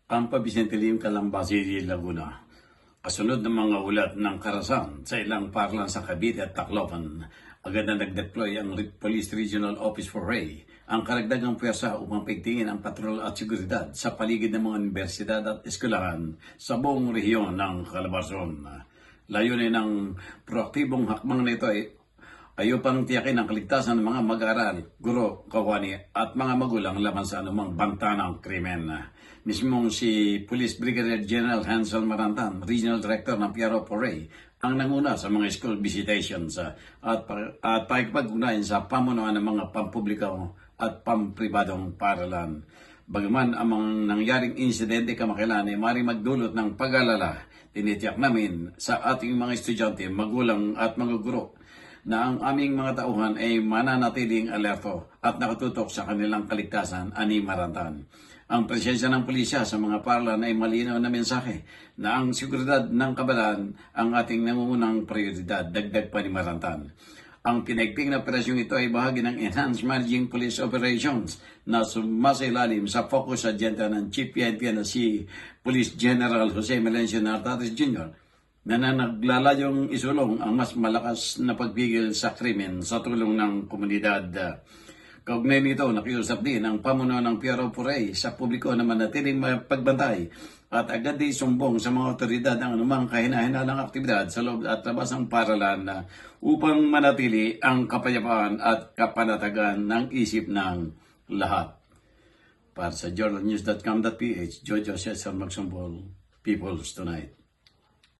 Pampa Vicente Lim, Calamba City, Laguna. Kasunod ng mga ulat ng karasan sa ilang parlan sa Cavite at Tacloban, agad na nag-deploy ang Police Regional Office for Ray ang karagdagang pwersa upang paigtingin ang patrol at seguridad sa paligid ng mga universidad at eskwelahan sa buong rehiyon ng Calabarzon. Layunin ng proaktibong hakbang nito ay ayupang tiyakin ang kaligtasan ng mga mag-aaral, guro, kawani at mga magulang laban sa anumang banta ng krimen. Mismong si Police Brigadier General Hansel Marantan, Regional Director ng Piaro Poray, ang nanguna sa mga school visitations at pakikipag-ugnayan sa pamunuan ng mga pampubliko at pampribadong paralan. Bagaman ang mga nangyaring insidente kamakailan ay maaaring magdulot ng pag-alala, tinitiyak namin sa ating mga estudyante, magulang at mga guro na ang aming mga tauhan ay mananatiling alerto at nakatutok sa kanilang kaligtasan, ani Marantan. Ang presensya ng pulisya sa mga paralan ay malinaw na mensahe na ang seguridad ng kabataan ang ating nangungunang prioridad, dagdag pa ni Marantan. Ang pinaigting na operasyong ito ay bahagi ng Enhanced Managing Police Operations na sumasailalim sa focus agenda ng Chief PNP na si Police General Jose Melencio Nartates Jr. na naglalayong isulong ang mas malakas na pagpigil sa krimen sa tulong ng komunidad. Kaugnay nito, nakiusap din ang pamunuan ng Piaro Poray sa publiko na manatiling pagbantay at agad din sumbong sa mga otoridad ang anumang kahina-hinalang aktibidad sa loob at labas ng paralan upang manatili ang kapayapaan at kapanatagan ng isip ng lahat. Para sa journalnews.com.ph, Jojo Cesar Magsumbol, People's Tonight.